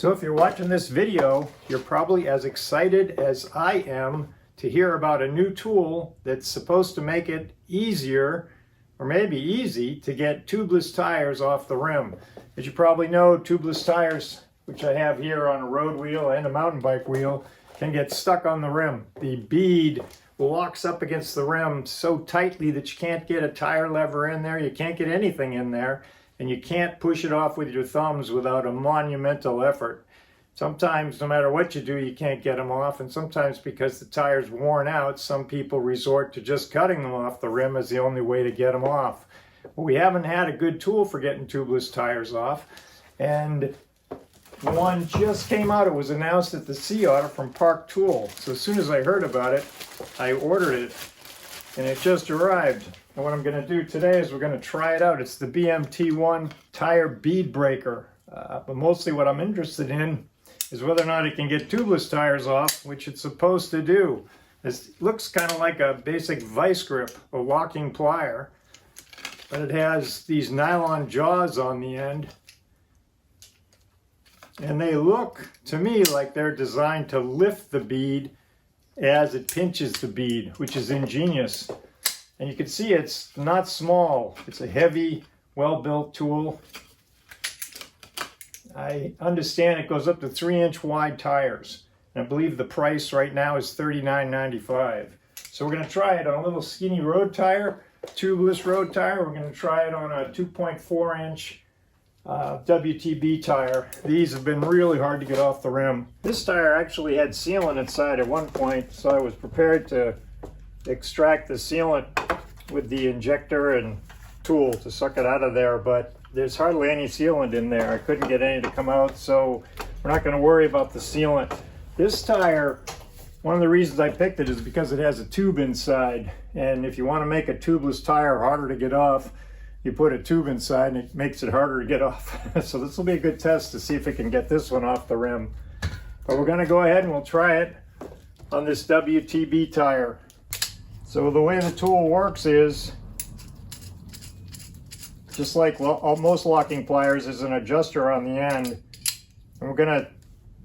So if you're watching this video, you're probably as excited as I am to hear about a new tool that's supposed to make it easier, or maybe easy, to get tubeless tires off the rim. As you probably know, tubeless tires, which I have here on a road wheel and a mountain bike wheel, can get stuck on the rim. The bead locks up against the rim so tightly that you can't get a tire lever in there, you can't get anything in there, and you can't push it off with your thumbs without a monumental effort. Sometimes, no matter what you do, you can't get them off, and sometimes because the tire's worn out, some people resort to just cutting them off the rim as the only way to get them off. Well, we haven't had a good tool for getting tubeless tires off, and one just came out. It was announced at the Sea Otter from Park Tool. So as soon as I heard about it, I ordered it, and it just arrived. And what I'm going to do today is we're going to try it out. It's the BMT1 tire bead breaker. But mostly what I'm interested in is whether or not it can get tubeless tires off, which it's supposed to do. This looks kind of like a basic vice grip, a locking plier, but it has these nylon jaws on the end. And they look to me like they're designed to lift the bead as it pinches the bead, which is ingenious. And you can see it's not small. It's a heavy, well-built tool. I understand it goes up to 3-inch wide tires. And I believe the price right now is $39.95. So we're going to try it on a little skinny road tire, tubeless road tire. We're going to try it on a 2.4-inch WTB tire. These have been really hard to get off the rim. This tire actually had sealant inside at one point, so I was prepared to extract the sealant with the injector and tool to suck it out of there, but there's hardly any sealant in there. I couldn't get any to come out, so we're not going to worry about the sealant. This tire, one of the reasons I picked it is because it has a tube inside, and if you want to make a tubeless tire harder to get off, you put a tube inside and it makes it harder to get off. So this will be a good test to see if it can get this one off the rim. But we're going to go ahead and we'll try it on this WTB tire. So the way the tool works is, just like most locking pliers, there's an adjuster on the end. And we're going to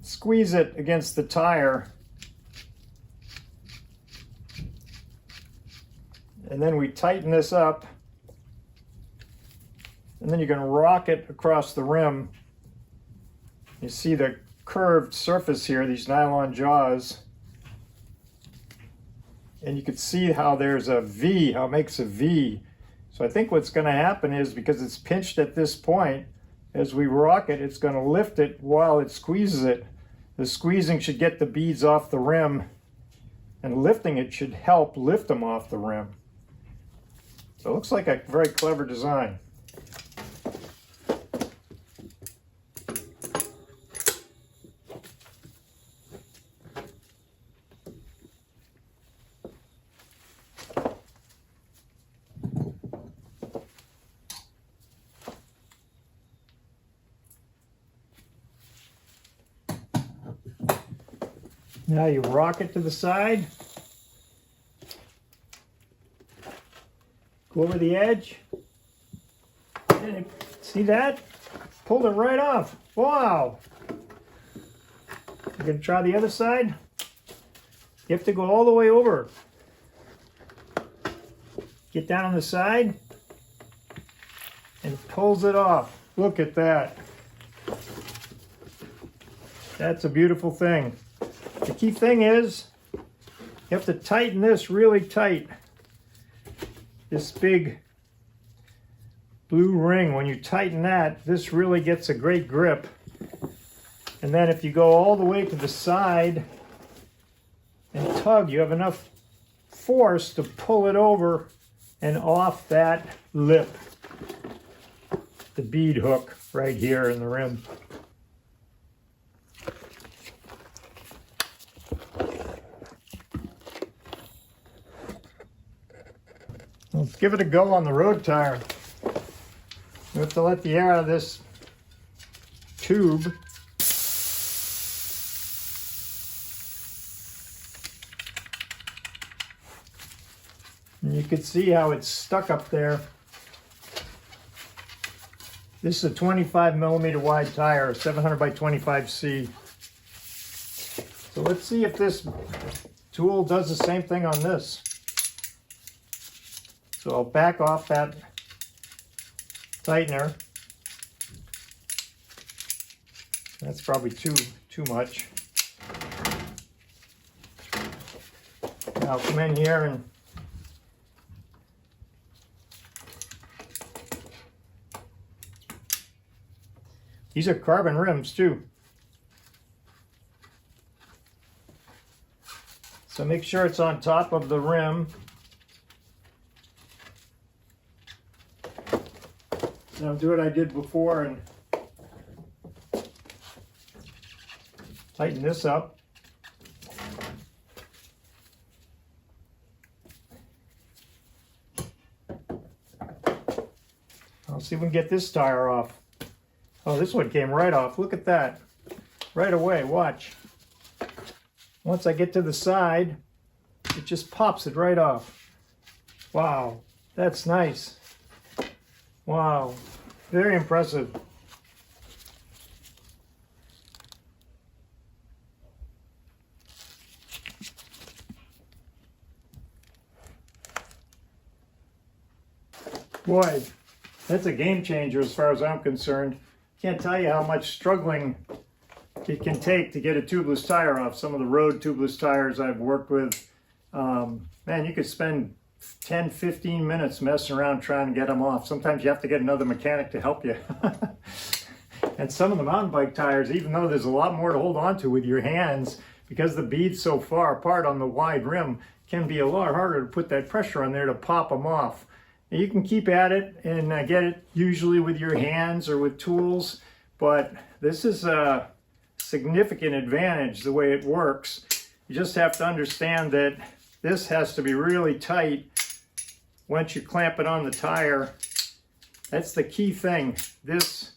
squeeze it against the tire. And then we tighten this up. And then you're going to rock it across the rim. You see the curved surface here, these nylon jaws. And you can see how there's a V, how it makes a V. So I think what's going to happen is, because it's pinched at this point, as we rock it, it's going to lift it while it squeezes it. The squeezing should get the beads off the rim, and lifting it should help lift them off the rim. So it looks like a very clever design. Now you rock it to the side, go over the edge, and see that? Pulled it right off. Wow! You're going to try the other side? You have to go all the way over. Get down on the side, and it pulls it off. Look at that. That's a beautiful thing. The key thing is, you have to tighten this really tight. This big blue ring, when you tighten that, this really gets a great grip. And then if you go all the way to the side and tug, you have enough force to pull it over and off that lip. The bead hook right here in the rim. Let's give it a go on the road tire. We have to let the air out of this tube. And you can see how it's stuck up there. This is a 25 millimeter wide tire, 700 by 25C. So let's see if this tool does the same thing on this. So I'll back off that tightener. That's probably too much. Now I'll come in here and these are carbon rims too. So make sure it's on top of the rim. Now do what I did before and tighten this up. I'll see if we can get this tire off. Oh, this one came right off. Look at that. Right away, watch. Once I get to the side, it just pops it right off. Wow, that's nice. Wow, very impressive. Boy, that's a game changer as far as I'm concerned. Can't tell you how much struggling it can take to get a tubeless tire off. Some of the road tubeless tires I've worked with, man, you could spend 10, 15 minutes messing around trying to get them off. Sometimes you have to get another mechanic to help you. And some of the mountain bike tires, even though there's a lot more to hold on to with your hands, because the bead's so far apart on the wide rim, can be a lot harder to put that pressure on there to pop them off. And you can keep at it and get it usually with your hands or with tools, but this is a significant advantage the way it works. You just have to understand that this has to be really tight once you clamp it on the tire. That's the key thing. This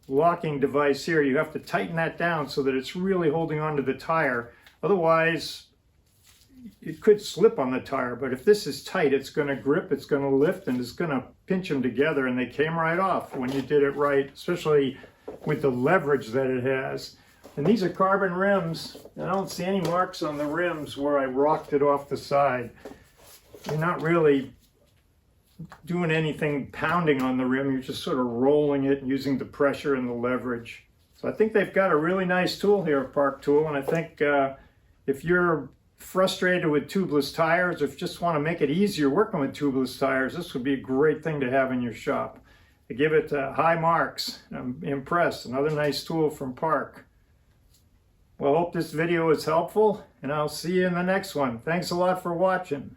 locking device here, you have to tighten that down so that it's really holding onto the tire. Otherwise, it could slip on the tire, but if this is tight, it's going to grip, it's going to lift, and it's going to pinch them together, and they came right off when you did it right, especially with the leverage that it has. And these are carbon rims. I don't see any marks on the rims where I rocked it off the side. You're not really doing anything pounding on the rim, you're just sort of rolling it and using the pressure and the leverage. So I think they've got a really nice tool here, Park Tool, and I think if you're frustrated with tubeless tires, or if you just want to make it easier working with tubeless tires, this would be a great thing to have in your shop. I give it high marks. I'm impressed. Another nice tool from Park. Well, I hope this video was helpful, and I'll see you in the next one. Thanks a lot for watching.